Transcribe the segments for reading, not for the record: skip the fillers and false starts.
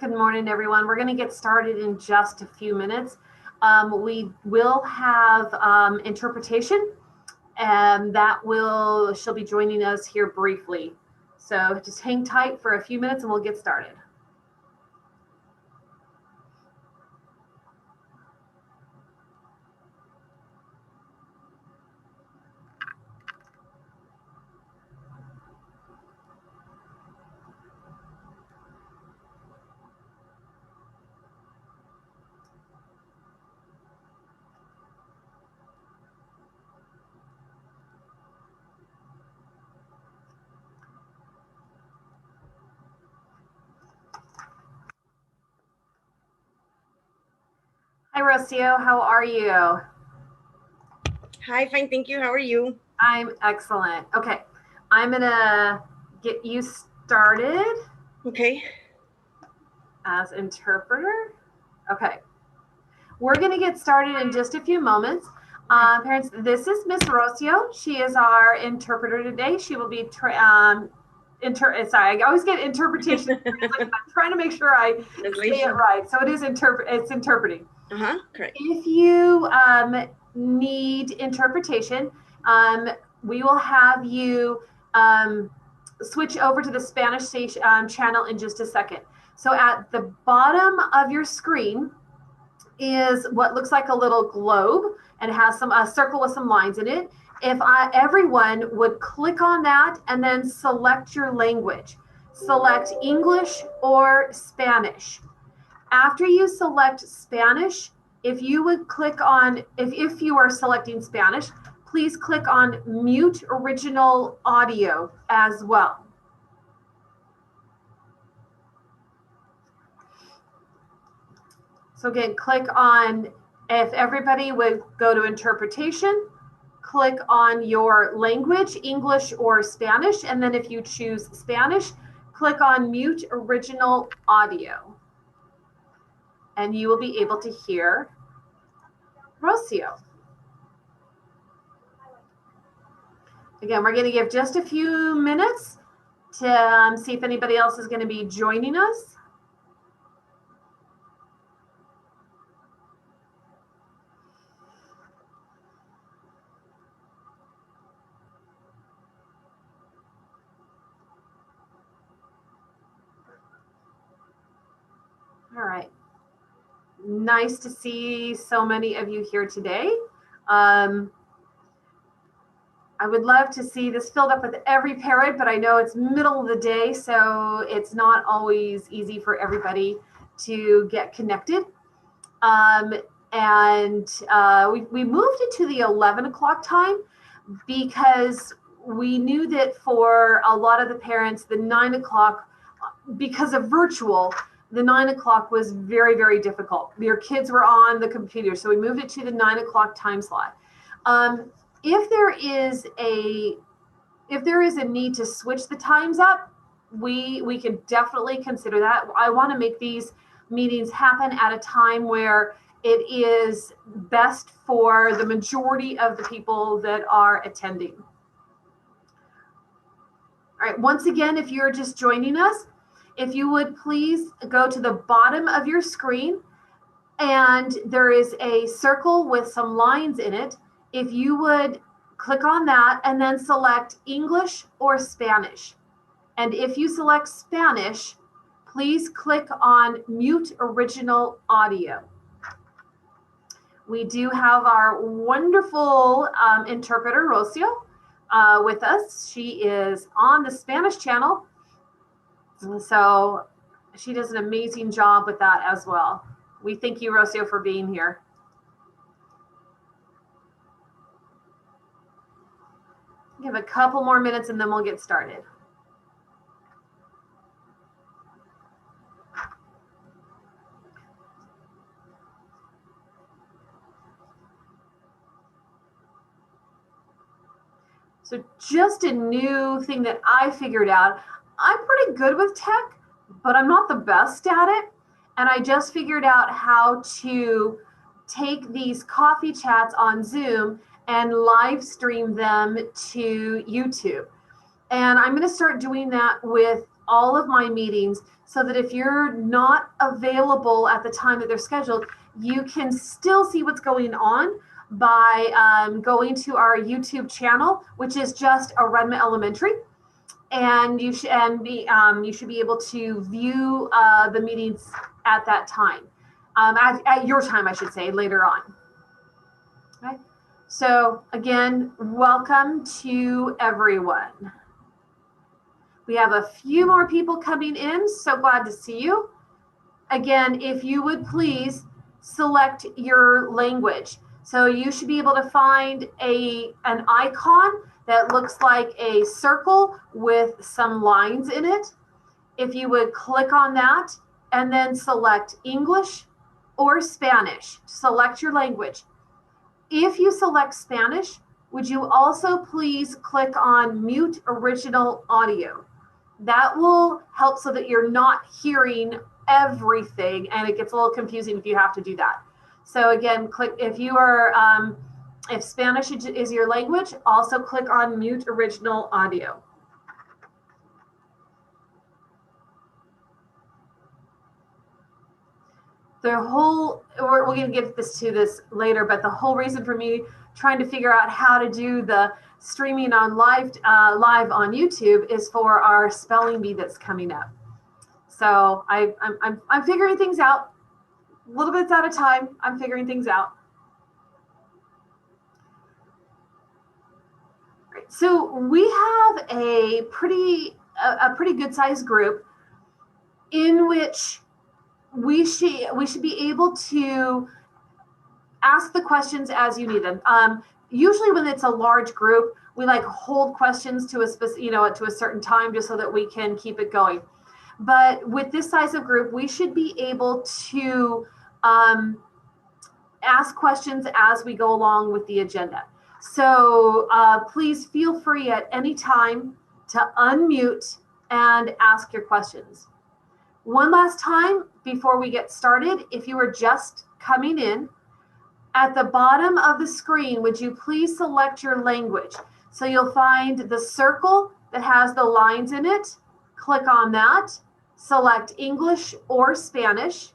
Good morning, everyone. We're going to get started in just a few minutes. We will have interpretation, and she'll be joining us here briefly. So just hang tight for a few minutes and we'll get started. Hi, Rocio. How are you? Hi, fine, thank you. How are you? I'm excellent. Okay, I'm going to get you started. Okay. As interpreter. Okay. We're going to get started in just a few moments. Parents, this is Miss Rocio. She is our interpreter today. She will be sorry, I always get interpretation. I'm trying to make sure I say it right. So it is it's interpreting. Correct. If you need interpretation, we will have you switch over to the Spanish channel in just a second. So at the bottom of your screen is what looks like a little globe and it has a circle with some lines in it. If everyone would click on that and then select your language, select English or Spanish. After you select Spanish, if you would click on, if you are selecting Spanish, please click on mute original audio as well. So again, click on, if everybody would go to interpretation, click on your language, English or Spanish, and then if you choose Spanish, click on mute original audio. And you will be able to hear Rocio. Again, we're going to give just a few minutes to see if anybody else is going to be joining us. All right. Nice to see so many of you here today. I would love to see this filled up with every parent, but I know it's middle of the day, so it's not always easy for everybody to get connected. We moved it to the 11 o'clock time because we knew that for a lot of the parents, the 9 o'clock, because of virtual, the 9 o'clock was very, very difficult. Your kids were on the computer, so we moved it to the 9 o'clock time slot. If there is a need to switch the times up, we can definitely consider that. I want to make these meetings happen at a time where it is best for the majority of the people that are attending. All right, once again, if you're just joining us, if you would please go to the bottom of your screen and there is a circle with some lines in it. If you would click on that and then select English or Spanish. And if you select Spanish, please click on mute original audio. We do have our wonderful interpreter, Rocio, with us. She is on the Spanish channel. So she does an amazing job with that as well. We thank you, Rocio, for being here. Give a couple more minutes and then we'll get started. So just a new thing that I figured out, I'm pretty good with tech, but I'm not the best at it. And I just figured out how to take these coffee chats on Zoom and live stream them to YouTube. And I'm going to start doing that with all of my meetings so that if you're not available at the time that they're scheduled, you can still see what's going on by going to our YouTube channel, which is just Aredma Elementary. And you should be able to view the meetings at that time, at your time, I should say, later on. Okay. So again, welcome to everyone. We have a few more people coming in. So glad to see you. Again, if you would please select your language. So you should be able to find an icon that looks like a circle with some lines in it. If you would click on that and then select English or Spanish, select your language. If you select Spanish, would you also please click on mute original audio? That will help so that you're not hearing everything and it gets a little confusing if you have to do that. So again, click if you are if Spanish is your language, also click on mute original audio. We're going to get this later, but the whole reason for me trying to figure out how to do the streaming on live on YouTube is for our spelling bee that's coming up. So I'm figuring things out, little bits at a time. I'm figuring things out. Right. So we have a pretty good sized group in which we should be able to ask the questions as you need them. Usually when it's a large group, we like hold questions to to a certain time just so that we can keep it going. But with this size of group, we should be able to ask questions as we go along with the agenda. So please feel free at any time to unmute and ask your questions. One last time before we get started, if you are just coming in, at the bottom of the screen, would you please select your language? So you'll find the circle that has the lines in it. Click on that. Select English or Spanish,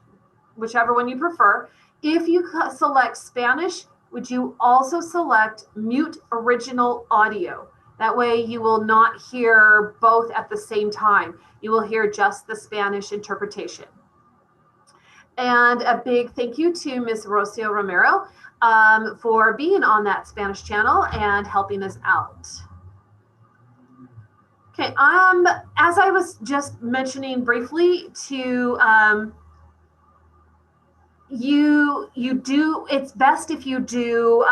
whichever one you prefer. If you select Spanish, would you also select mute original audio? That way you will not hear both at the same time. You will hear just the Spanish interpretation. And a big thank you to Ms. Rocio Romero for being on that Spanish channel and helping us out. Okay, as I was just mentioning briefly to it's best if you do,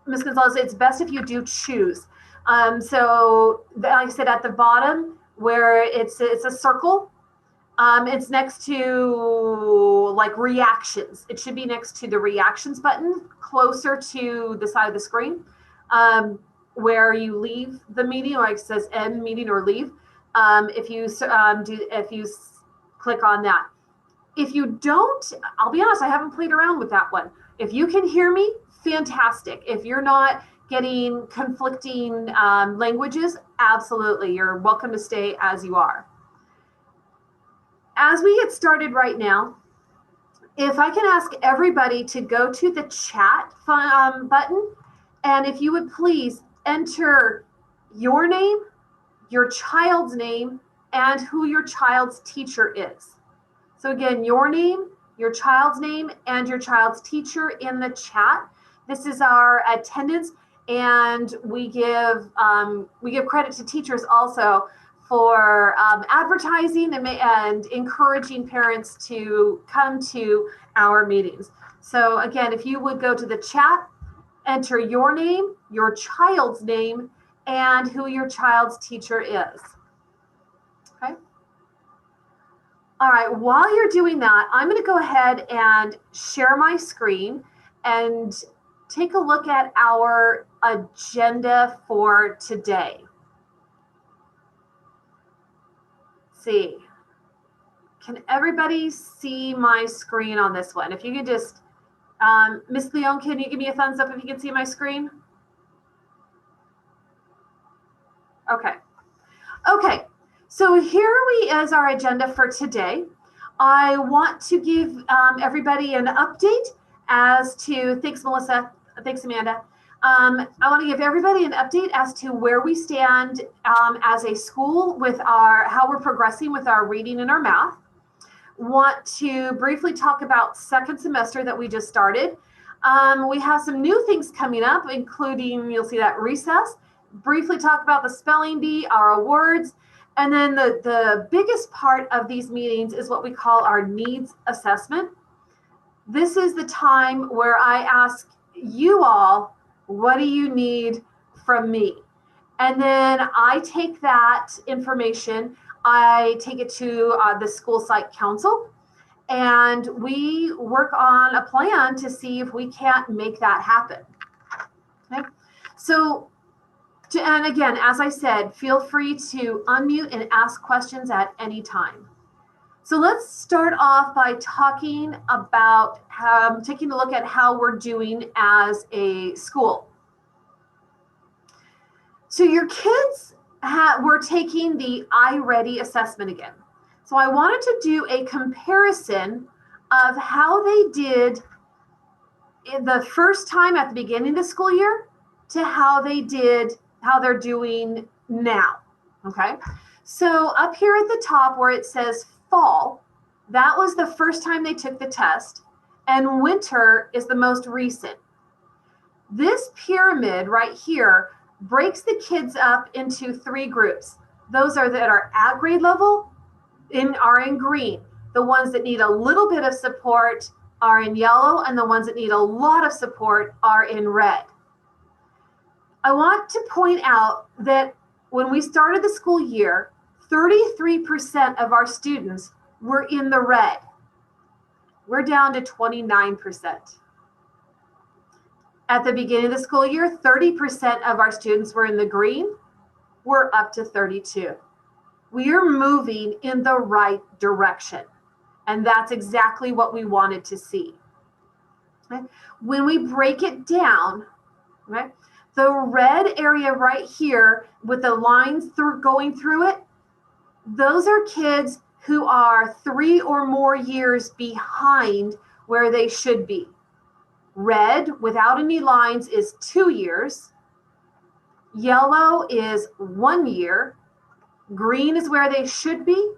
Ms. Gonzalez, it's best if you do choose. So like I said, at the bottom where it's a circle, it's next to like reactions. It should be next to the reactions button, closer to the side of the screen, where you leave the meeting, like it says end meeting or leave. If you click on that. If you don't, I'll be honest, I haven't played around with that one. If you can hear me, fantastic. If you're not getting conflicting languages, absolutely, you're welcome to stay as you are. As we get started right now, if I can ask everybody to go to the chat button, and if you would please enter your name, your child's name, and who your child's teacher is. So again, your name, your child's name, and your child's teacher in the chat. This is our attendance, and we give credit to teachers also for advertising and encouraging parents to come to our meetings. So again, if you would go to the chat, enter your name, your child's name, and who your child's teacher is. Okay. All right, while you're doing that, I'm going to go ahead and share my screen and take a look at our agenda for today. Let's see, can everybody see my screen on this one? If you could just, Ms. Leon, can you give me a thumbs up if you can see my screen? Okay. Okay. So here is our agenda for today. I want to give everybody an update as to, thanks Melissa, thanks Amanda. I want to give everybody an update as to where we stand as a school with how we're progressing with our reading and our math. Want to briefly talk about second semester that we just started. We have some new things coming up, including, you'll see that recess. Briefly talk about the spelling bee, our awards, and then the biggest part of these meetings is what we call our needs assessment. This is the time where I ask you all, what do you need from me? And then I take that information, I take it to the school site council, and we work on a plan to see if we can't make that happen. Okay, so and again, as I said, feel free to unmute and ask questions at any time. So let's start off by talking about taking a look at how we're doing as a school. So your kids were taking the iReady assessment again. So I wanted to do a comparison of how they did in the first time at the beginning of the school year to how they're doing now. Okay, so up here at the top where it says fall, that was the first time they took the test, and winter is the most recent. This pyramid right here breaks the kids up into three groups. Those that are at grade level are in green. The ones that need a little bit of support are in yellow, and the ones that need a lot of support are in red. I want to point out that when we started the school year, 33% of our students were in the red. We're down to 29%. At the beginning of the school year, 30% of our students were in the green. We're up to 32. We are moving in the right direction. And that's exactly what we wanted to see. Okay? When we break it down, okay, the red area right here with the lines going through it, those are kids who are 3 or more years behind where they should be. Red without any lines is 2 years. Yellow is 1 year. Green is where they should be.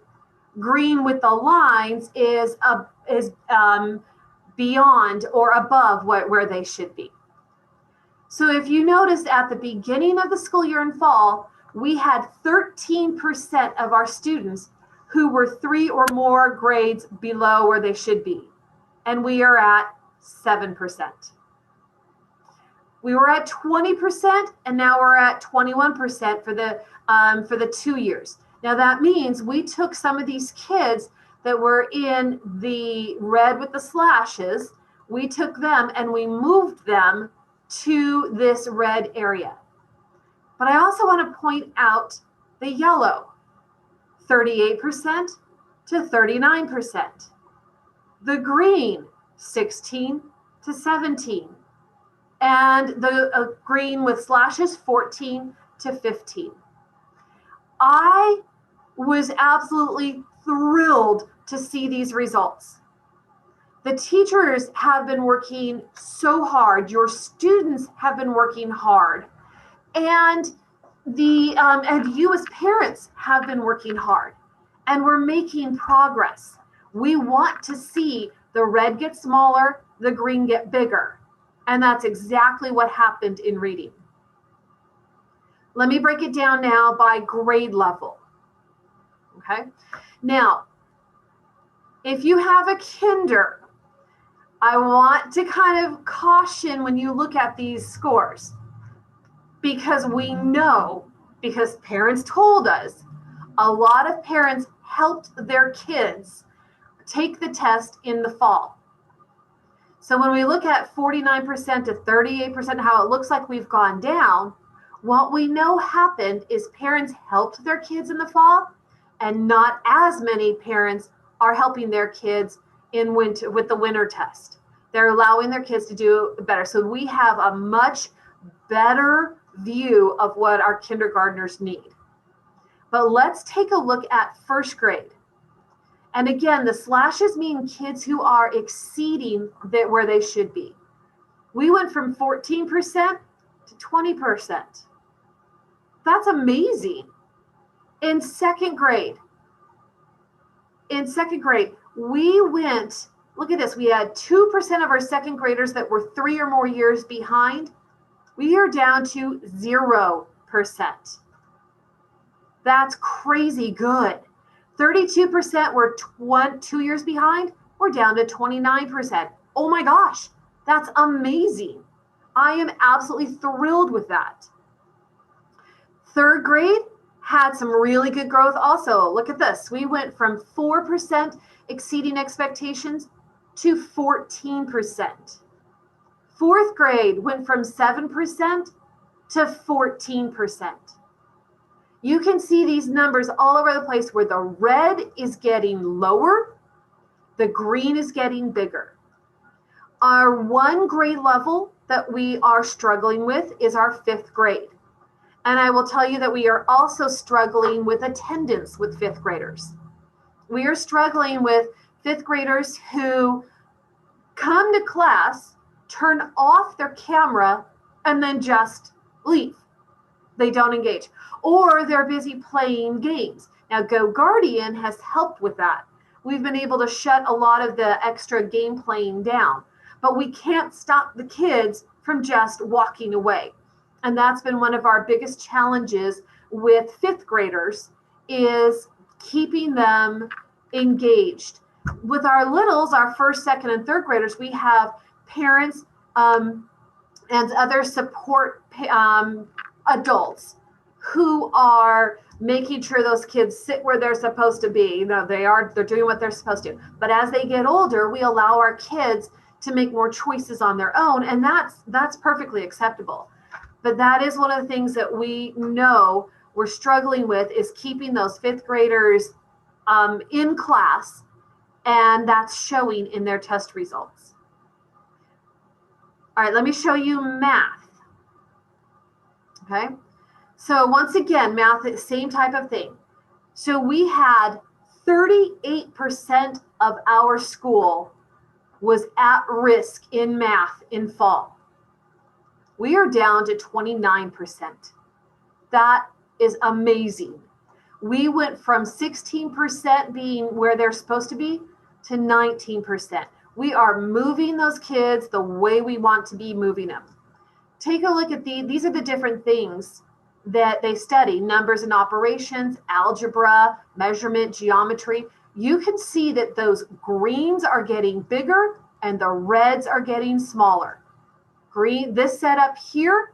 Green with the lines is beyond or above where they should be. So if you notice at the beginning of the school year in fall, we had 13% of our students who were 3 or more grades below where they should be. And we are at 7%. We were at 20%, and now we're at 21% for the 2 years. Now that means we took some of these kids that were in the red with the slashes, we took them and we moved them to this red area. But I also want to point out the yellow, 38% to 39%. The green, 16 to 17. And the green with slashes, 14 to 15. I was absolutely thrilled to see these results. The teachers have been working so hard. Your students have been working hard. And you as parents have been working hard. And we're making progress. We want to see the red get smaller, the green get bigger. And that's exactly what happened in reading. Let me break it down now by grade level. Okay? Now, if you have a kinder, I want to kind of caution when you look at these scores, because we know, because parents told us, a lot of parents helped their kids take the test in the fall. So when we look at 49% to 38%, how it looks like we've gone down, what we know happened is parents helped their kids in the fall, and not as many parents are helping their kids in winter with the winter test. They're allowing their kids to do better. So we have a much better view of what our kindergartners need. But let's take a look at first grade. And again, the slashes mean kids who are exceeding where they should be. We went from 14% to 20%. That's amazing. In second grade, we went, look at this, we had 2% of our second graders that were 3 or more years behind. We are down to 0%. That's crazy good. 32% were 2 years behind. We're down to 29%. Oh my gosh, that's amazing. I am absolutely thrilled with that. Third grade had some really good growth also. Look at this. We went from 4% exceeding expectations to 14%. Fourth grade went from 7% to 14%. You can see these numbers all over the place where the red is getting lower, the green is getting bigger. Our one grade level that we are struggling with is our fifth grade. And I will tell you that we are also struggling with attendance with fifth graders. We are struggling with fifth graders who come to class, turn off their camera, and then just leave. They don't engage. Or they're busy playing games. Now, GoGuardian has helped with that. We've been able to shut a lot of the extra game playing down, but we can't stop the kids from just walking away. And that's been one of our biggest challenges with fifth graders, is keeping them engaged. With our littles, our first, second, and third graders, we have parents and other support adults who are making sure those kids sit where they're supposed to be. You know, they're doing what they're supposed to. But as they get older, we allow our kids to make more choices on their own, and that's perfectly acceptable. But that is one of the things that we know we're struggling with, is keeping those fifth graders in class, and that's showing in their test results. All right, let me show you math. Okay, so once again, math is the same type of thing. So we had 38% of our school was at risk in math in fall. We are down to 29%. That is amazing. We went from 16% being where they're supposed to be to 19%. We are moving those kids the way we want to be moving them. Take a look at these are the different things that they study: numbers and operations, algebra, measurement, geometry. You can see that those greens are getting bigger and the reds are getting smaller. Green, this setup here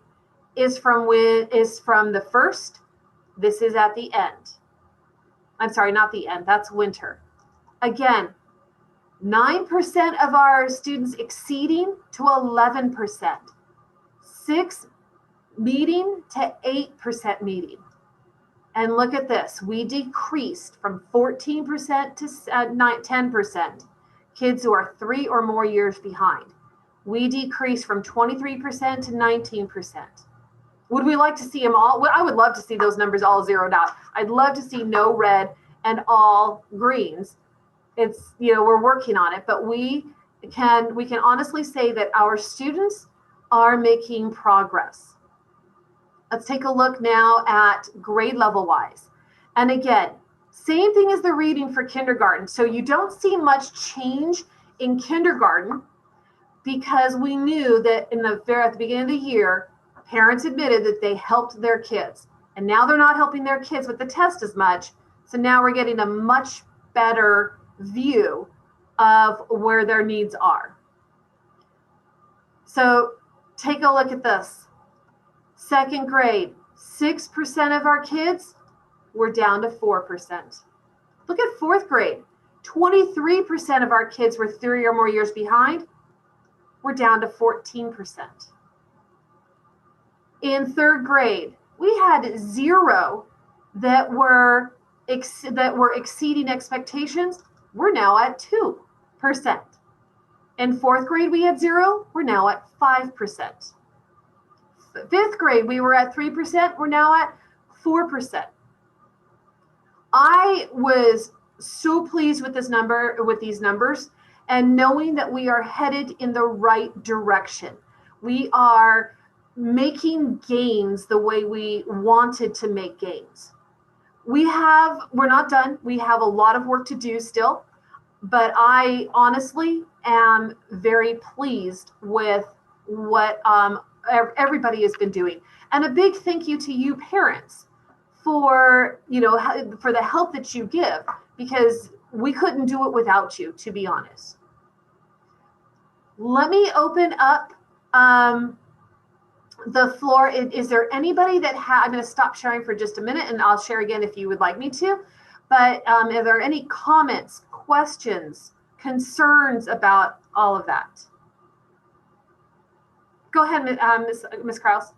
is from the first. This is at the end. I'm sorry, not the end. That's winter. Again, 9% of our students exceeding to 11%. 6 meeting to 8% meeting. And look at this. We decreased from 14% to 10%. Kids who are 3 or more years behind. We decreased from 23% to 19%. Would we like to see them all? Well, I would love to see those numbers all zeroed out. I'd love to see no red and all greens. It's, we're working on it, but we can honestly say that our students are making progress. Let's take a look now at grade level wise. And again, same thing as the reading for kindergarten. So you don't see much change in kindergarten, because we knew that at the beginning of the year, parents admitted that they helped their kids. And now they're not helping their kids with the test as much. So now we're getting a much better view of where their needs are. So take a look at this. Second grade, 6% of our kids were down to 4%. Look at fourth grade. 23% of our kids were 3 or more years behind. We're down to 14%. In third grade, we had 0 that were exceeding expectations. We're now at 2%. In fourth grade, we had 0. We're now at 5%. Fifth grade, we were at 3%. We're now at 4%. I was so pleased with these numbers, and knowing that we are headed in the right direction. We are making gains the way we wanted to make gains. We're not done. We have a lot of work to do still, but I honestly am very pleased with what everybody has been doing. And a big thank you to you parents for, for the help that you give, because we couldn't do it without you, to be honest. Let me open up the floor. Is there anybody that I'm going to stop sharing for just a minute, and I'll share again if you would like me to. But are there any comments, questions, concerns about all of that? Go ahead, Ms. Kraus.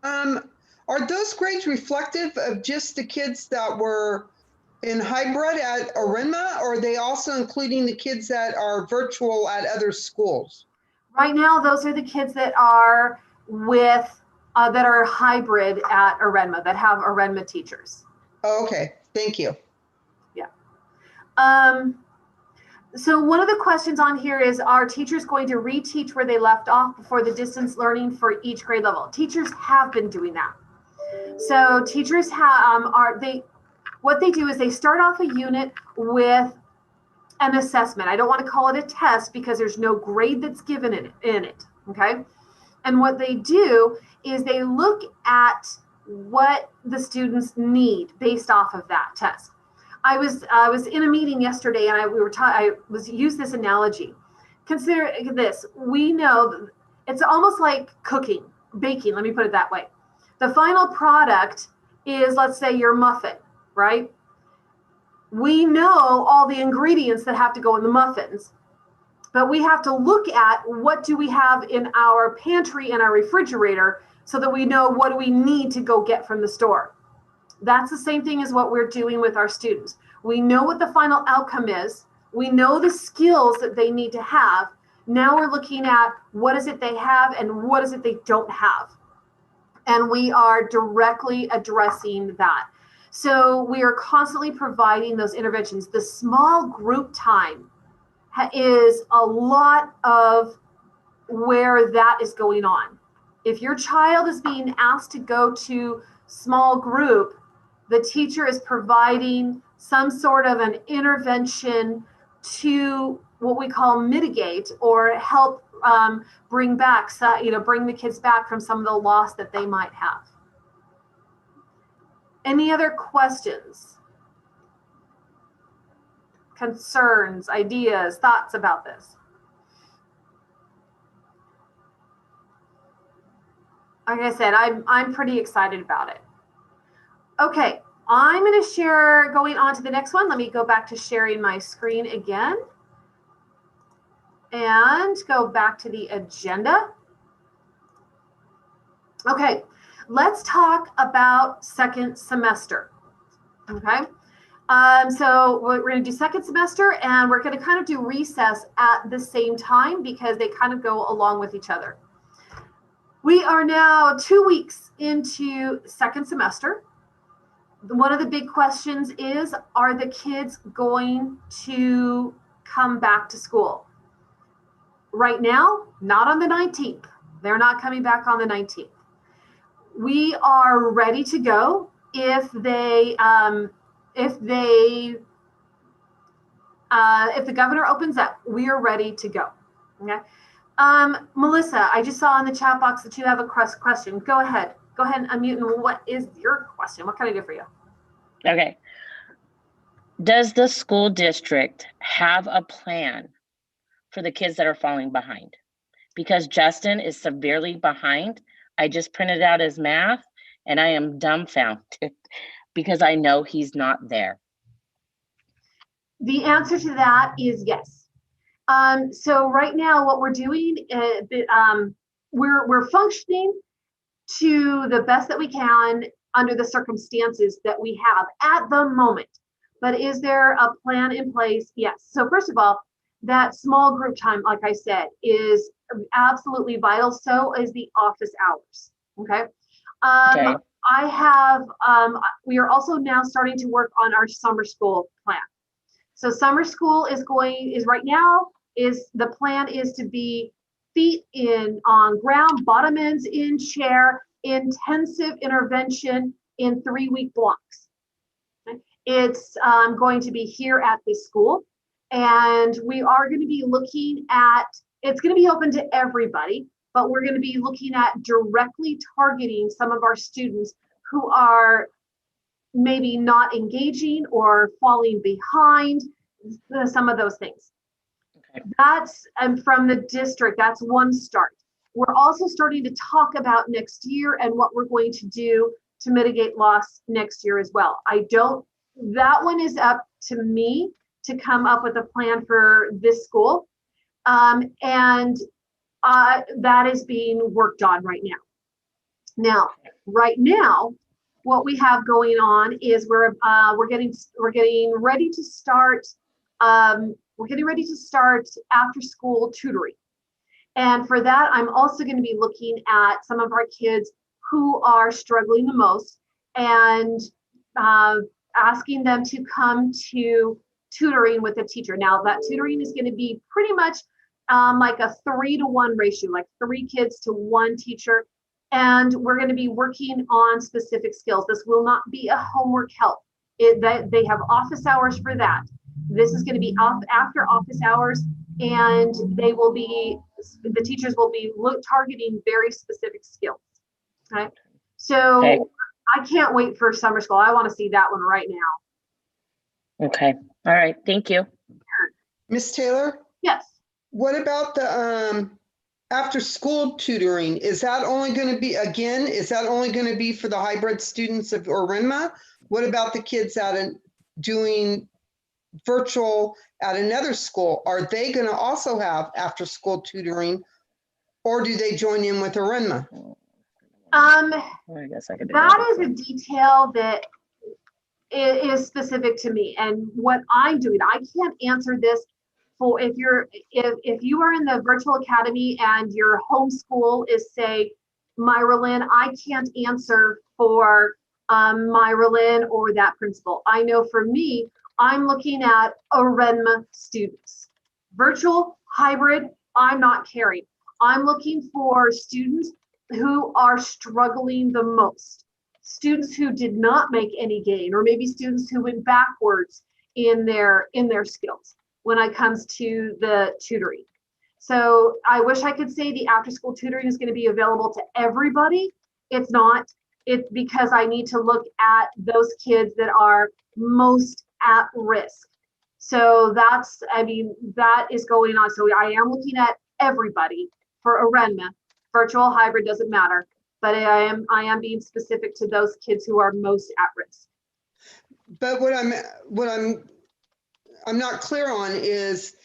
Are those grades reflective of just the kids that were in hybrid at Orinma, or are they also including the kids that are virtual at other schools? Right now, those are the kids that are that are hybrid at Orinma, that have Orinma teachers. Oh, okay, thank you. Yeah. So one of the questions on here is, are teachers going to reteach where they left off before the distance learning for each grade level? Teachers have been doing that. So teachers what they do is they start off a unit with an assessment. I don't want to call it a test because there's no grade that's given in it, okay? And what they do is they look at what the students need based off of that test. I was in a meeting yesterday, and I used this analogy. Consider this: we know it's almost like cooking, baking. Let me put it that way. The final product is, let's say, your muffin, right? We know all the ingredients that have to go in the muffins, but we have to look at what do we have in our pantry and our refrigerator so that we know what do we need to go get from the store. That's the same thing as what we're doing with our students. We know what the final outcome is. We know the skills that they need to have. Now we're looking at what is it they have and what is it they don't have. And we are directly addressing that. So we are constantly providing those interventions. The small group time is a lot of where that is going on. If your child is being asked to go to small group, the teacher is providing some sort of an intervention to what we call mitigate or help bring the kids back from some of the loss that they might have. Any other questions, concerns, ideas, thoughts about this? Like I said, I'm pretty excited about it. Okay, I'm going to share, going on to the next one. Let me go back to sharing my screen again and go back to the agenda. Okay, let's talk about second semester. Okay, so we're going to do second semester, and we're going to kind of do recess at the same time because they kind of go along with each other. We are now 2 weeks into second semester. One of the big questions is, are the kids going to come back to school? Right now, not on the 19th. They're not coming back on the 19th. We are ready to go if the governor opens up. We are ready to go. Okay. Melissa, I just saw in the chat box that you have a question. Go ahead. Go ahead and unmute. And what is your question? What can I do for you? Okay. Does the school district have a plan for the kids that are falling behind? Because Justin is severely behind. I just printed out his math and I am dumbfounded because I know he's not there. The answer to that is yes. So right now what we're doing, we're functioning to the best that we can under the circumstances that we have at the moment. But is there a plan in place? Yes. So first of all, that small group time, like I said, is absolutely vital. So is the office hours. Okay. Okay. I have, we are also now starting to work on our summer school plan. So summer school is right now, the plan is to be feet in on ground, bottom ends in chair, intensive intervention in 3-week blocks. It's going to be here at this school, and we are going to be looking at, it's going to be open to everybody, but we're going to be looking at directly targeting some of our students who are maybe not engaging or falling behind, some of those things. Okay. That's, and from the district, that's one start. We're also starting to talk about next year and what we're going to do to mitigate loss next year as well. That one is up to me to come up with a plan for this school. And that is being worked on right now. Right now, what we have going on is we're getting ready to start. We're getting ready to start after school tutoring. And for that, I'm also going to be looking at some of our kids who are struggling the most and asking them to come to tutoring with a teacher. Now, that tutoring is going to be pretty much like a 3-to-1 ratio, like 3 kids to 1 teacher. And we're going to be working on specific skills. This will not be a homework help. They have office hours for that. This is going to be after office hours, and the teachers will be targeting very specific skills. Okay. So Okay. I can't wait for summer school. I want to see that one right now. Okay. All right. Thank you. Miss Taylor, Yes. what about the after school tutoring? Is that only going to be for the hybrid students of Orinma? What about the kids that are doing virtual at another school? Are they going to also have after school tutoring, or do they join in with Orinma? I guess I could do That is a detail that is specific to me and what I'm doing. I can't answer this for if you are in the virtual academy and your homeschool is, say, Myra Lynn. I can't answer for Myra Lynn or that principal. I know for me, I'm looking at Orinma students. Virtual, hybrid, I'm not caring. I'm looking for students who are struggling the most. Students who did not make any gain, or maybe students who went backwards in their skills when it comes to the tutoring. So I wish I could say the after school tutoring is going to be available to everybody. It's not. It's because I need to look at those kids that are most at risk. So that is going on. So I am looking at everybody for Orinma. Virtual, hybrid, doesn't matter. But I am being specific to those kids who are most at risk. But what I'm not clear on is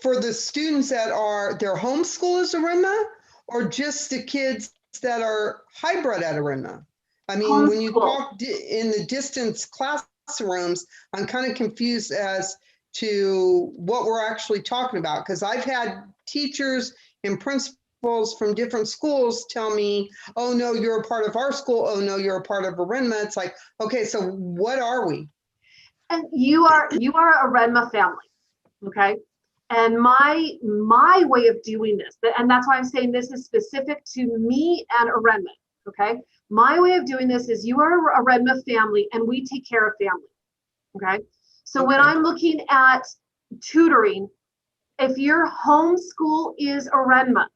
for the students that are their homeschool is Orinma, or just the kids that are hybrid at Orinma? I mean, when you talk in the distance classrooms, I'm kind of confused as to what we're actually talking about, because I've had teachers and principals from different schools tell me, oh no, you're a part of our school. Oh no, you're a part of Orinma. It's like, okay, so what are we? And you are a Orinma family, okay? And my way of doing this, and that's why I'm saying this is specific to me and Orinma, okay? My way of doing this is you are a Orinma family, and we take care of family, okay? So when I'm looking at tutoring, if your homeschool is Orinma,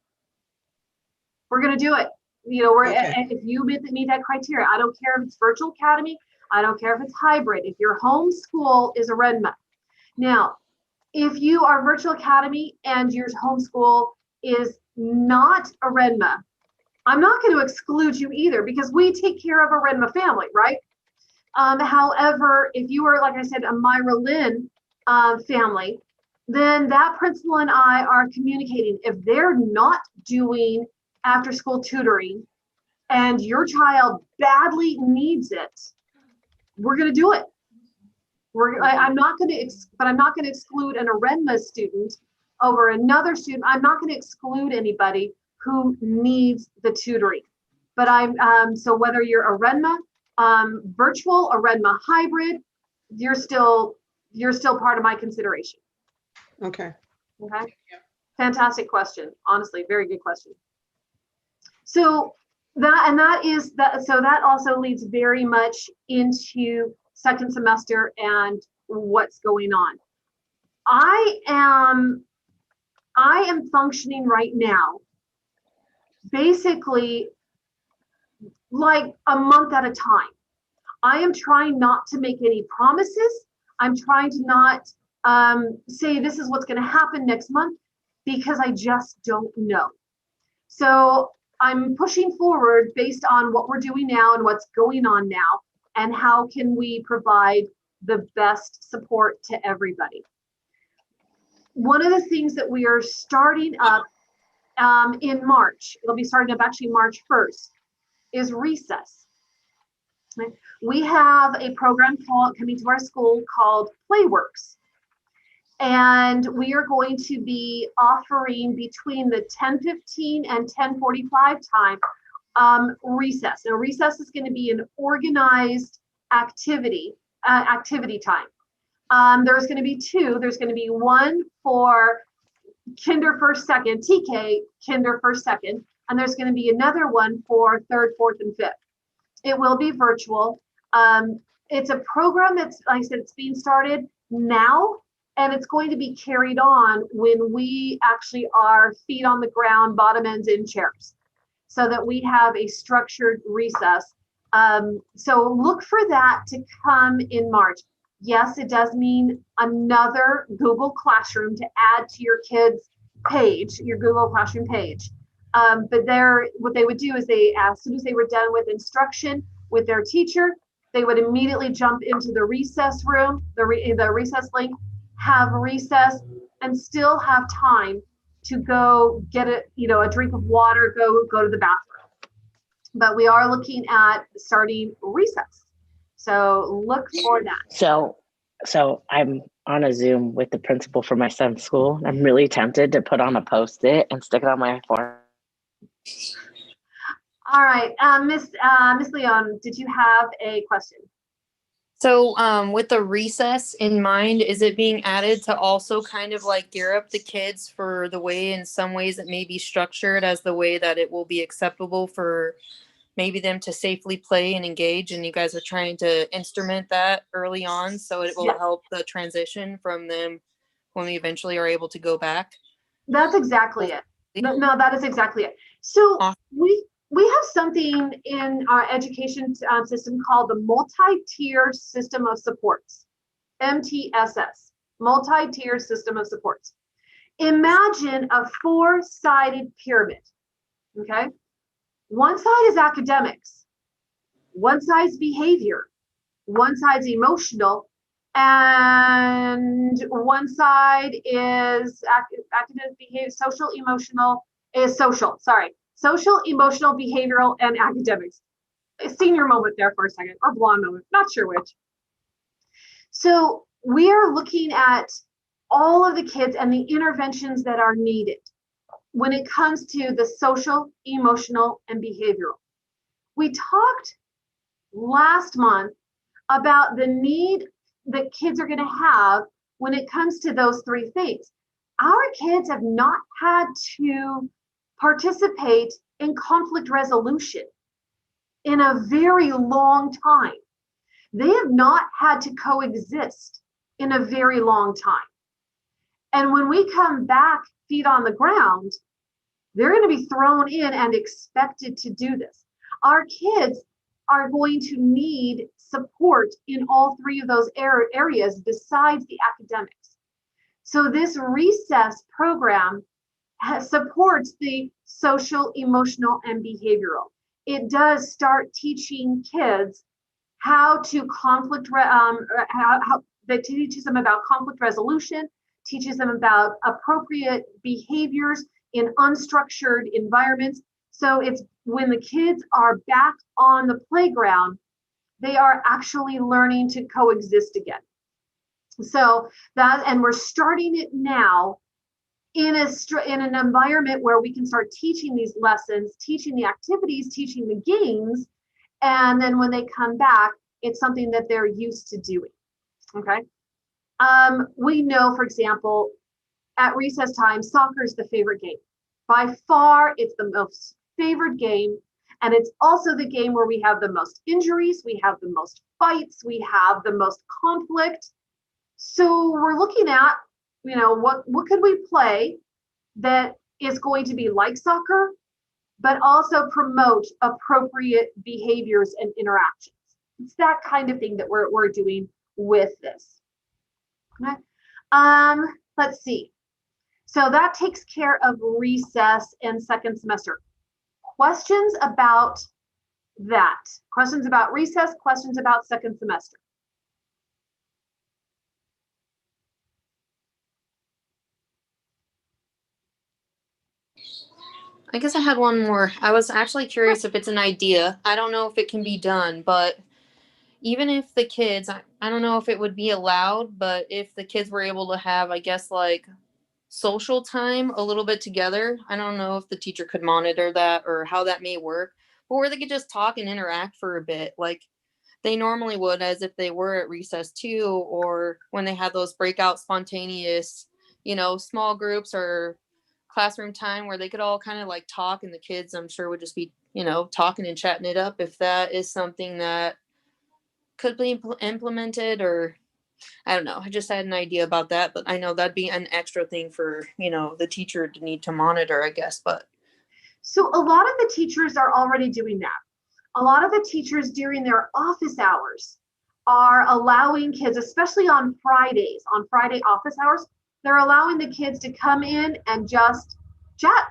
we're going to do it. You know, if you meet that criteria, I don't care if it's virtual academy, I don't care if it's hybrid. If your homeschool is Orinma. Now, if you are virtual academy and your homeschool is not Orinma, I'm not going to exclude you either, because we take care of Orinma family, right? However, if you are, like I said, a Myra Lynn family, then that principal and I are communicating. If they're not doing after school tutoring and your child badly needs it, we're going to do it. I'm not going to exclude an Orinma student over another student. I'm not going to exclude anybody who needs the tutoring. But so whether you're a Renma virtual, a Renma hybrid, you're still part of my consideration. Okay. Okay. Fantastic question. Honestly, very good question. So that also leads very much into second semester and what's going on. I am functioning right now basically like a month at a time. I am trying not to make any promises. I'm trying to not say this is what's going to happen next month, because I just don't know. So I'm pushing forward based on what we're doing now and what's going on now, and how can we provide the best support to everybody. One of the things that we are starting up in March, it'll be starting up actually March 1st, is recess. We have a program coming to our school called Playworks. And we are going to be offering between the 10:15 and 10:45 time recess. Now, recess is going to be an organized activity time. There's going to be two. There's going to be one for kinder first, second, TK, kinder first, second, and there's going to be another one for third, fourth, and fifth. It will be virtual. It's a program that's, like I said, it's being started now, and it's going to be carried on when we actually are feet on the ground, bottom ends in chairs, so that we have a structured recess. So look for that to come in March. Yes, it does mean another Google Classroom to add to your kids' page, your Google Classroom page. But what they would do is as soon as they were done with instruction with their teacher, they would immediately jump into the recess room, the recess link, have recess, and still have time to go get a drink of water, go to the bathroom. But we are looking at starting recess. So look for that. So I'm on a Zoom with the principal for my son's school. I'm really tempted to put on a Post-it and stick it on my phone. All right, Miss Leon, did you have a question? So with the recess in mind, is it being added to also kind of like gear up the kids for the way, in some ways, it may be structured as the way that it will be acceptable for maybe them to safely play and engage, and you guys are trying to instrument that early on so it will help the transition from them when we eventually are able to go back? That's exactly it. No, that is exactly it. So Awesome. we have something in our education system called the multi-tier system of supports, MTSS, multi-tier system of supports. Imagine a four-sided pyramid, okay? One side is academics, one side's behavior, one side's emotional, and one side is academic behavior, social, emotional, behavioral, and academics. A senior moment there for a second, or blonde moment, not sure which. So we are looking at all of the kids and the interventions that are needed when it comes to the social, emotional, and behavioral. We talked last month about the need that kids are going to have when it comes to those three things. Our kids have not had to participate in conflict resolution in a very long time. They have not had to coexist in a very long time. And when we come back feet on the ground, they're going to be thrown in and expected to do this. Our kids are going to need support in all three of those areas besides the academics. So this recess program supports the social, emotional, and behavioral. It does start teaching kids how to that teaches them about conflict resolution, teaches them about appropriate behaviors in unstructured environments. So it's when the kids are back on the playground, they are actually learning to coexist again. So that, and we're starting it now in an environment where we can start teaching these lessons, teaching the activities, teaching the games, and then when they come back, it's something that they're used to doing. Okay. We know, for example, at recess time, soccer is the favorite game. By far, it's the most favorite game. And it's also the game where we have the most injuries, we have the most fights, we have the most conflict. So we're looking at, what could we play that is going to be like soccer, but also promote appropriate behaviors and interactions. It's that kind of thing that we're doing with this. Okay. Let's see. So that takes care of recess and second semester. Questions about that? Questions about recess, questions about second semester? I guess I had one more. I was actually curious if it's an idea. I don't know if it can be done, but even if the kids, I don't know if it would be allowed, but if the kids were able to have, I guess, like social time a little bit together, I don't know if the teacher could monitor that or how that may work, but where they could just talk and interact for a bit like they normally would as if they were at recess too, or when they had those breakout spontaneous, small groups or classroom time where they could all kind of like talk, and the kids I'm sure would just be, talking and chatting it up. If that is something that could be implemented, or I don't know. I just had an idea about that, but I know that'd be an extra thing for, the teacher to need to monitor, I guess. But so a lot of the teachers are already doing that. A lot of the teachers during their office hours are allowing kids, especially on Fridays, on Friday office hours, they're allowing the kids to come in and just chat,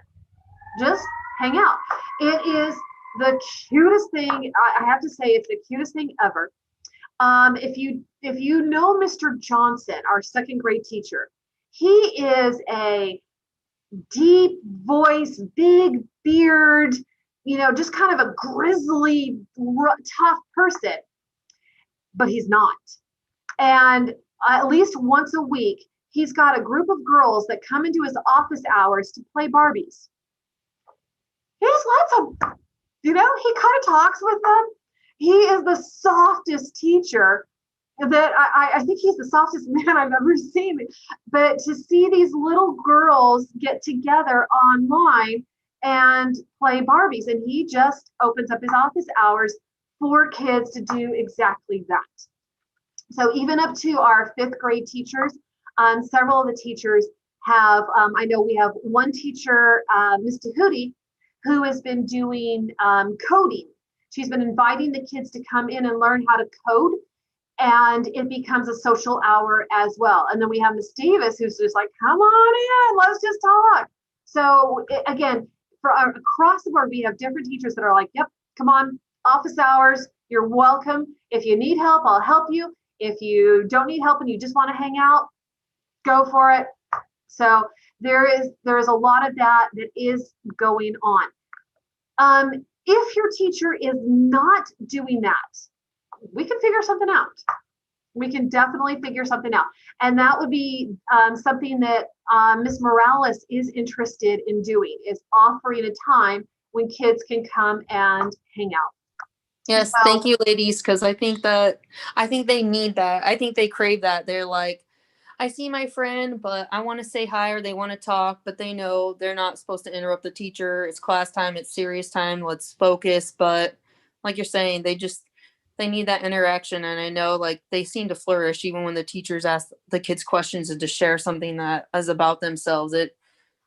just hang out. It is the cutest thing. I have to say, it's the cutest thing ever. If you know Mr. Johnson, our second grade teacher, he is a deep voice, big beard, just kind of a grizzly, tough person, but he's not. And at least once a week, he's got a group of girls that come into his office hours to play Barbies. He just lets them, he kind of talks with them. He is the softest teacher that I think he's the softest man I've ever seen. But to see these little girls get together online and play Barbies, and he just opens up his office hours for kids to do exactly that. So even up to our fifth grade teachers, several of the teachers have, I know we have one teacher, Ms. Tahuti, who has been doing coding. She's been inviting the kids to come in and learn how to code, and it becomes a social hour as well. And then we have Miss Davis, who's just like, come on in, let's just talk. So again, across the board, we have different teachers that are like, yep, come on, office hours, you're welcome. If you need help, I'll help you. If you don't need help and you just want to hang out, go for it. So there is a lot of that is going on. If your teacher is not doing that, we can figure something out. We can definitely figure something out. And that would be something that Ms. Morales is interested in doing, is offering a time when kids can come and hang out. yes, Well, thank you, ladies, because I think they need that. I think they crave that. They're like, I see my friend, but I want to say hi or they want to talk, but they know they're not supposed to interrupt the teacher. It's class time. It's serious time. Let's focus. But like you're saying, they need that interaction. And I know like they seem to flourish even when the teachers ask the kids questions and to share something that is about themselves. I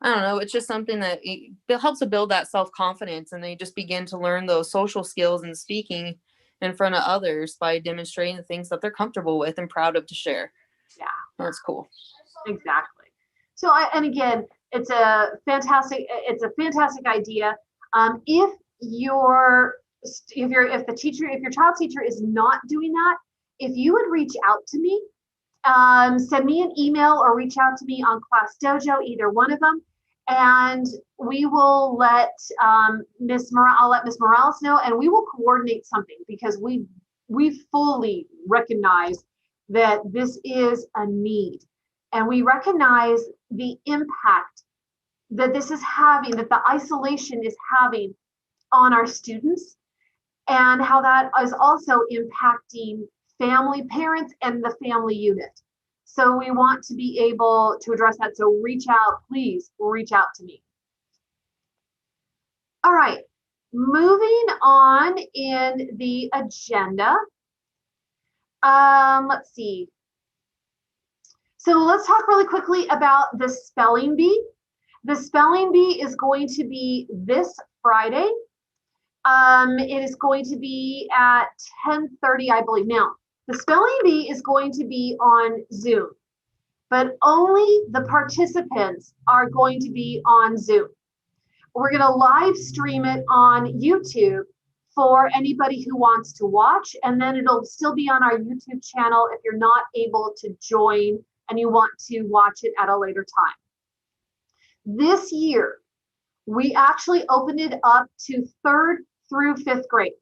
don't know. It's just something that it helps to build that self-confidence, and they just begin to learn those social skills and speaking in front of others by demonstrating the things that they're comfortable with and proud of to share. Yeah. That's cool. Exactly. So, and again, it's a fantastic idea. If your child's teacher is not doing that, if you would reach out to me, send me an email or reach out to me on Class Dojo, either one of them, and we will let I'll let Miss Morales know, and we will coordinate something, because we fully recognize that this is a need. And we recognize the impact that this is having, that the isolation is having on our students, and how that is also impacting family, parents, and the family unit. So we want to be able to address that. So reach out, please reach out to me. All right, moving on in the agenda. Let's see. So let's talk really quickly about the spelling bee. The spelling bee is going to be this Friday. It is going to be at 10:30, I believe. Now, the spelling bee is going to be on Zoom, but only the participants are going to be on Zoom. We're going to live stream it on YouTube for anybody who wants to watch, and then it'll still be on our YouTube channel if you're not able to join and you want to watch it at a later time. This year, we actually opened it up to 3rd through 5th grade.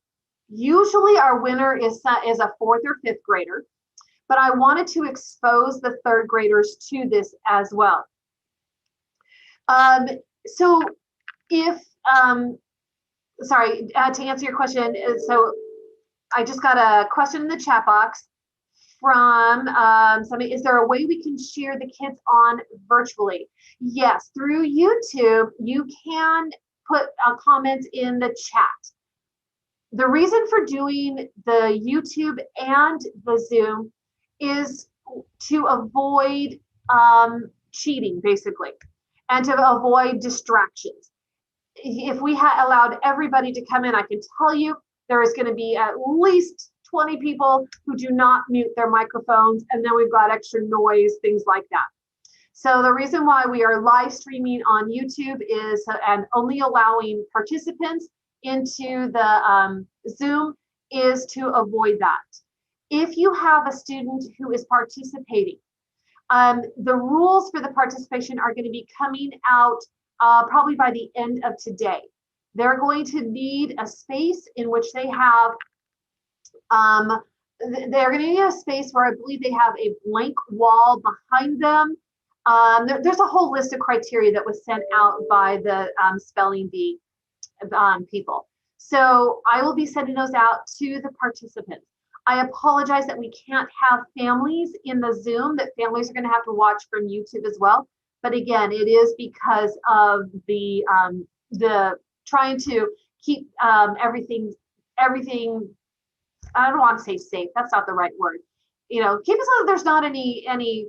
Usually our winner is a 4th or 5th grader, but I wanted to expose the 3rd graders to this as well. So if, sorry, to answer your question, so I just got a question in the chat box from somebody. Is there a way we can share the kids on virtually? Yes, through YouTube, you can put comments in the chat. The reason for doing the YouTube and the Zoom is to avoid cheating, basically, and to avoid distractions. If we had allowed everybody to come in, I can tell you there is going to be at least 20 people who do not mute their microphones, and then we've got extra noise, things like that. So the reason why we are live streaming on YouTube is, and only allowing participants into the Zoom, is to avoid that. If you have a student who is participating, the rules for the participation are going to be coming out probably by the end of today. They're going to need a space in which they have, they're going to need a space where I believe they have a blank wall behind them. There's a whole list of criteria that was sent out by the spelling bee people. So I will be sending those out to the participants. I apologize that we can't have families in the Zoom, that families are going to have to watch from YouTube as well. But again, it is because of the trying to keep everything, I don't want to say safe, that's not the right word. You know, keep it so that there's not any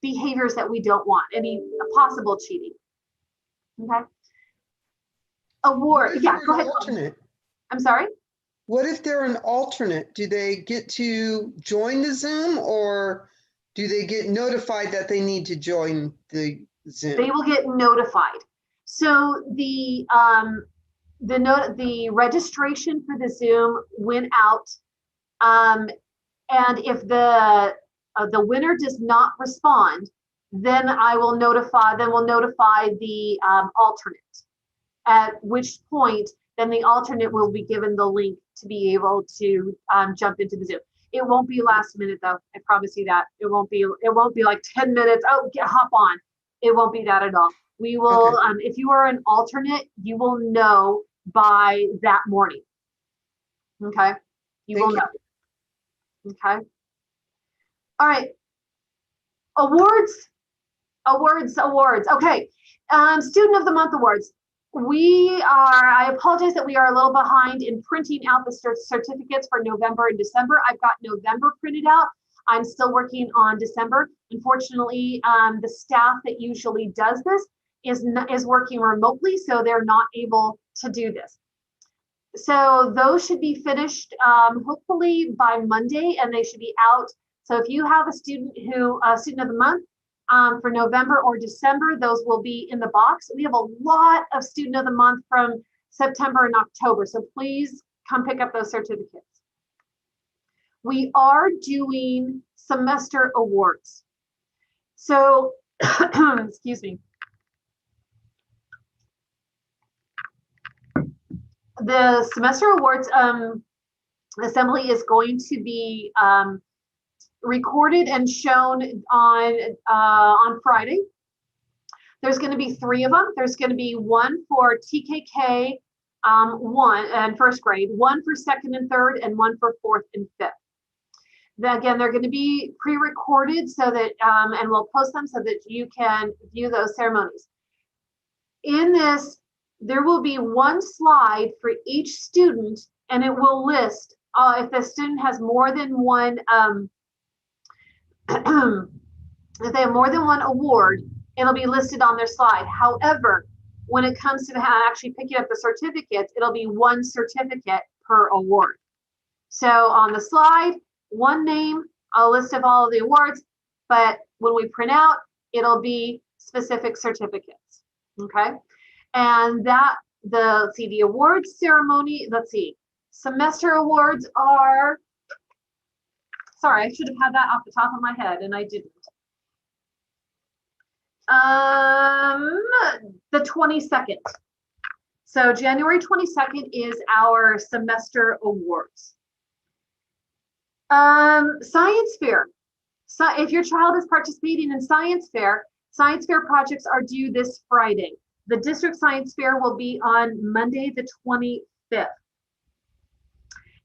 behaviors that we don't want, any possible cheating. Okay. Award, yeah, go ahead. Alternate? I'm sorry? What if they're an alternate? Do they get to join the Zoom, or do they get notified that they need to join the Zoom? They will get notified. So the registration for the Zoom went out, and if the winner does not respond, then we'll notify the alternate. At which point, then the alternate will be given the link to be able to jump into the Zoom. It won't be last minute though. I promise you that. It won't be like 10 minutes. Oh, hop on. It won't be that at all. We will, okay. If you are an alternate, you will know by that morning. Okay. You will know. Okay. All right. Awards. Okay. Student of the Month awards. I apologize that we are a little behind in printing out the certificates for November and December. I've got November printed out. I'm still working on December. Unfortunately, the staff that usually does this is working remotely, so they're not able to do this. So those should be finished hopefully by Monday, and they should be out. So if you have a student of the month for November or December, those will be in the box. We have a lot of student of the month from September and October, so please come pick up those certificates. We are doing semester awards. So, excuse me. The semester awards assembly is going to be recorded and shown on Friday. There's going to be 3 of them. There's going to be one for TKK 1 and first grade, one for second and third, and one for fourth and fifth. Again, they're going to be pre-recorded so that, and we'll post them so that you can view those ceremonies. In this, there will be one slide for each student, and it will list if the student has more than one, if they have more than one award, it'll be listed on their slide. However, when it comes to actually picking up the certificates, it'll be one certificate per award. So on the slide, one name, a list of all of the awards, but when we print out, it'll be specific certificates, okay? And that, the awards ceremony, let's see, semester awards are, sorry, I should have had that off the top of my head and I didn't. The 22nd. So January 22nd is our semester awards. Science fair. So if your child is participating in science fair projects are due this Friday. The district science fair will be on Monday, the 25th.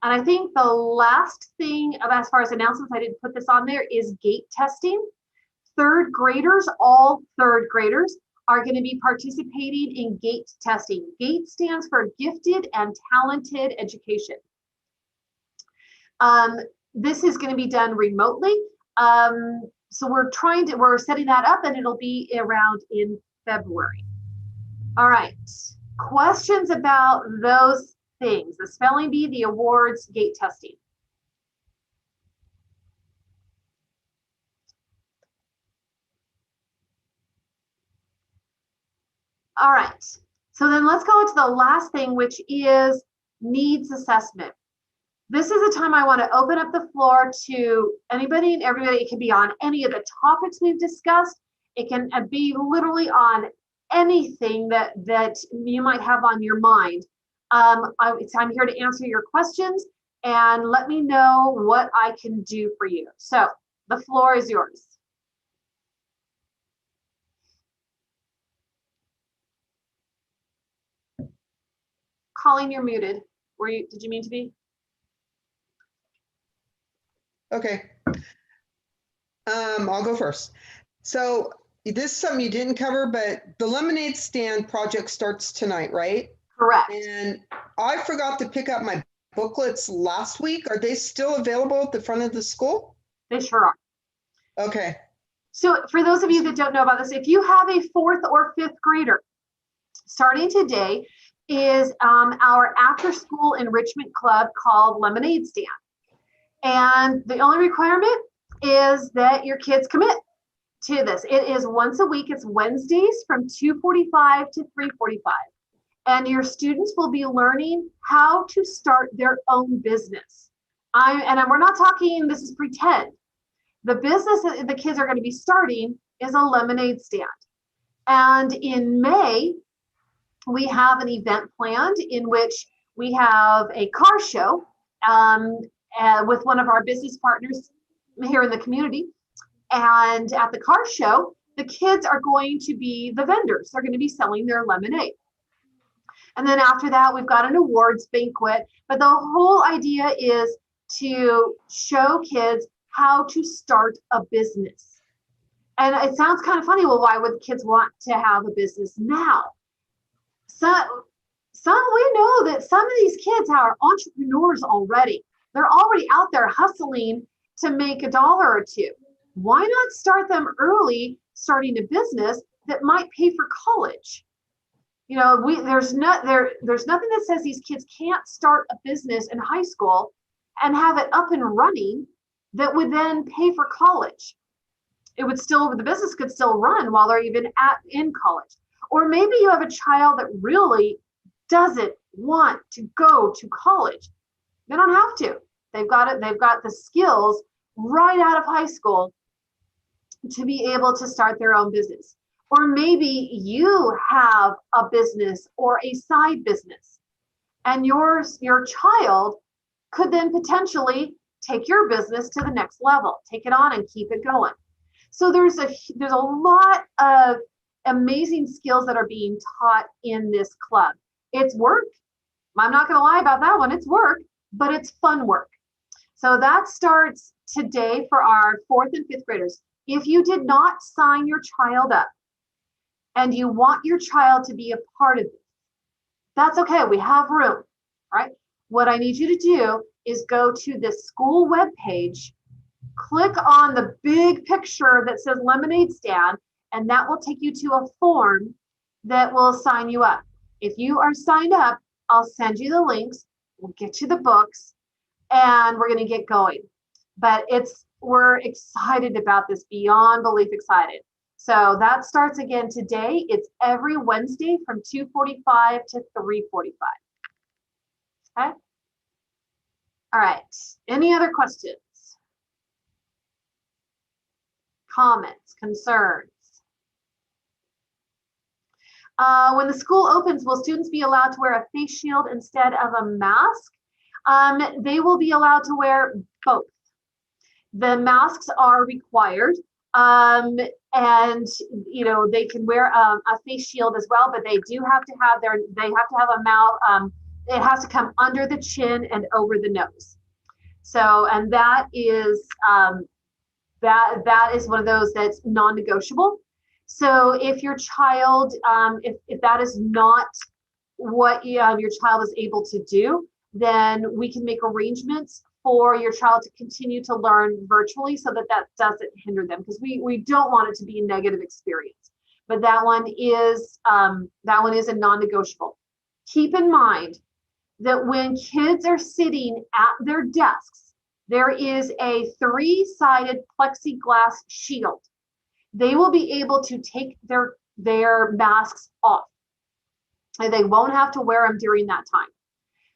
And I think the last thing as far as announcements, I didn't put this on there, is gate testing. Third graders, all third graders, are going to be participating in gate testing. GATE stands for Gifted and Talented Education. This is going to be done remotely. So we're setting that up, and it'll be around in February. All right, questions about those things, the spelling bee, the awards, gate testing. All right, so then let's go to the last thing, which is needs assessment. This is a time I want to open up the floor to anybody and everybody. It can be on any of the topics we've discussed. It can be literally on anything that you might have on your mind. I'm here to answer your questions and let me know what I can do for you. So the floor is yours. Colleen, you're muted. Did you mean to be? Okay. I'll go first. So this is something you didn't cover, but the lemonade stand project starts tonight, right? Correct. And I forgot to pick up my booklets last week. Are they still available at the front of the school? They sure are. Okay. So for those of you that don't know about this, if you have a 4th or 5th grader, starting today is our after school enrichment club called Lemonade Stand. And the only requirement is that your kids commit to this. It is once a week. It's Wednesdays from 2:45 to 3:45. And your students will be learning how to start their own business. We're not talking, this is pretend. The business that the kids are going to be starting is a lemonade stand. And in May, we have an event planned in which we have a car show with one of our business partners here in the community. And at the car show, the kids are going to be the vendors. They're going to be selling their lemonade. And then after that, we've got an awards banquet. But the whole idea is to show kids how to start a business. And it sounds kind of funny. Well, why would kids want to have a business now? We know that some of these kids are entrepreneurs already. They're already out there hustling to make $1 or $2. Why not start them early, starting a business that might pay for college? You know, there's nothing that says these kids can't start a business in high school and have it up and running that would then pay for college. The business could still run while they're even in college. Or maybe you have a child that really doesn't want to go to college. They don't have to. They've got the skills right out of high school to be able to start their own business. Or maybe you have a business or a side business, and your child could then potentially take your business to the next level, take it on and keep it going. So there's a lot of amazing skills that are being taught in this club. It's work. I'm not going to lie about that one. It's work, but it's fun work. So that starts today for our 4th and 5th graders. If you did not sign your child up and you want your child to be a part of it, that's okay. We have room, right? What I need you to do is go to the school webpage, click on the big picture that says lemonade stand, and that will take you to a form that will sign you up. If you are signed up, I'll send you the links, we'll get you the books, and we're going to get going. But we're excited about this, beyond belief excited. So that starts again today. It's every Wednesday from 2:45 to 3:45. Okay. All right. Any other questions? Comments, concerns? When the school opens, will students be allowed to wear a face shield instead of a mask? They will be allowed to wear both. The masks are required, and they can wear a face shield as well, but they do have to have a mouth. It has to come under the chin and over the nose. So, and that is that is one of those that's non-negotiable. So if your child, if that is not what your child is able to do, then we can make arrangements for your child to continue to learn virtually so that doesn't hinder them, because we don't want it to be a negative experience. But that one is a non-negotiable. Keep in mind that when kids are sitting at their desks, there is a 3-sided plexiglass shield. They will be able to take their masks off, and they won't have to wear them during that time.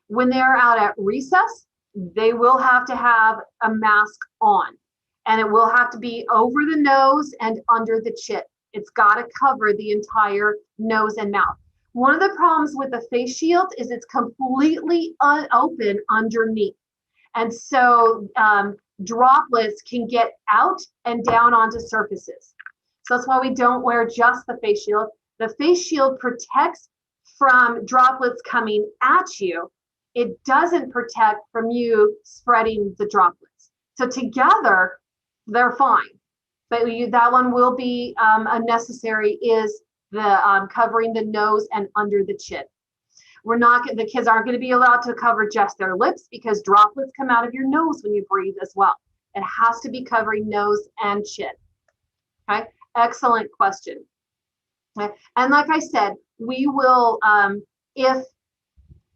When they're out at recess, they will have to have a mask on, and it will have to be over the nose and under the chin. It's got to cover the entire nose and mouth. One of the problems with the face shield is it's completely open underneath. And so droplets can get out and down onto surfaces. So that's why we don't wear just the face shield. The face shield protects from droplets coming at you. It doesn't protect from you spreading the droplets. So together, they're fine. But that one will be unnecessary, is the covering the nose and under the chin. The kids aren't going to be allowed to cover just their lips, because droplets come out of your nose when you breathe as well. It has to be covering nose and chin. Okay, excellent question. Okay. And like I said, we will,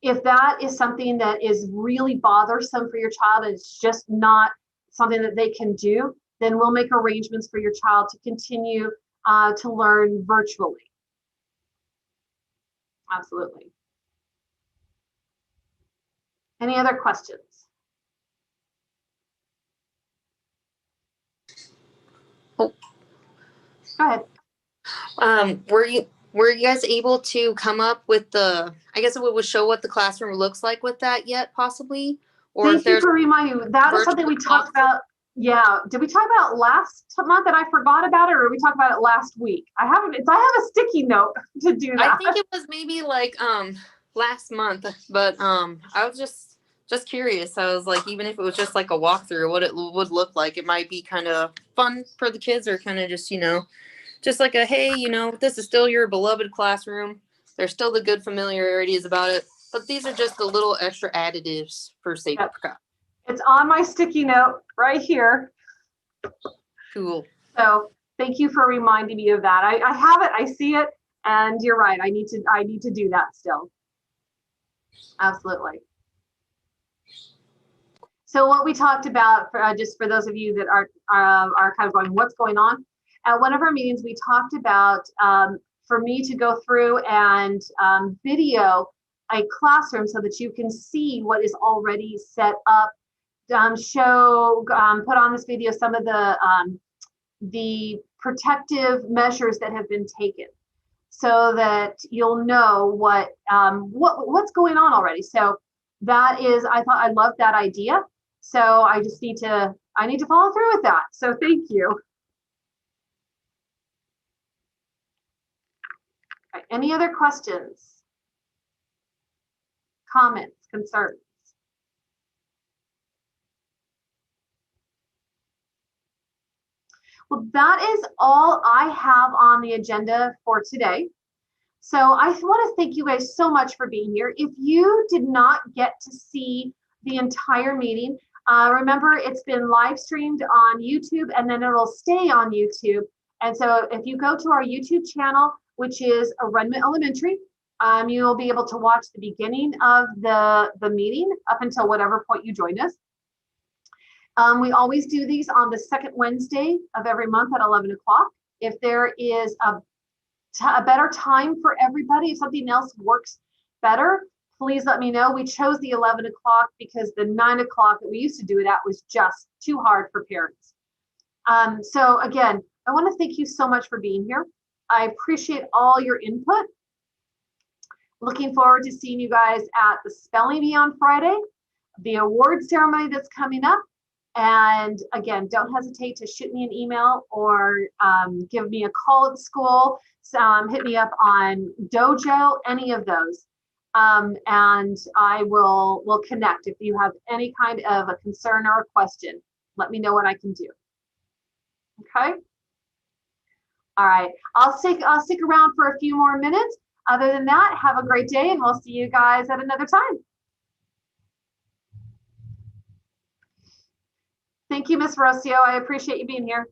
if that is something that is really bothersome for your child and it's just not something that they can do, then we'll make arrangements for your child to continue to learn virtually. Absolutely. Any other questions? Oh. Go ahead. Were you guys able to come up with I guess it would show what the classroom looks like with that yet, possibly? Or Thank you for reminding me. That is something we talked about. Yeah. Did we talk about last month and I forgot about it, or did we talk about it last week? I have a sticky note to do that. I think it was maybe like last month, but I was just curious. I was like, even if it was just like a walkthrough, what it would look like, it might be kind of fun for the kids, or kind of just, just like a, hey, this is still your beloved classroom. There's still the good familiarities about it, but these are just the little extra additives for safety precautions. It's on my sticky note right here. Cool. So thank you for reminding me of that. I have it, I see it, and you're right. I need to do that still. Absolutely. So what we talked about, just for those of you that are kind of going, what's going on? At one of our meetings, we talked about for me to go through and video a classroom so that you can see what is already set up. Put on this video some of the protective measures that have been taken, so that you'll know what's going on already. So that is, I love that idea. So I need to follow through with that. So thank you. Okay, any other questions, comments, concerns? Well, that is all I have on the agenda for today. So I want to thank you guys so much for being here. If you did not get to see the entire meeting, remember it's been live streamed on YouTube and then it'll stay on YouTube. And so if you go to our YouTube channel, which is Arenma Elementary, you'll be able to watch the beginning of the meeting up until whatever point you joined us. We always do these on the second Wednesday of every month at 11 o'clock. If there is a better time for everybody, if something else works better, please let me know. We chose the 11 o'clock because the 9 o'clock that we used to do it at was just too hard for parents. So again, I want to thank you so much for being here. I appreciate all your input. Looking forward to seeing you guys at the spelling bee on Friday, the award ceremony that's coming up. And again, don't hesitate to shoot me an email or give me a call at school. Hit me up on Dojo, any of those. And I will connect. If you have any kind of a concern or a question, let me know what I can do. Okay. All right. I'll stick around for a few more minutes. Other than that, have a great day and we'll see you guys at another time. Thank you, Ms. Rocio. I appreciate you being here.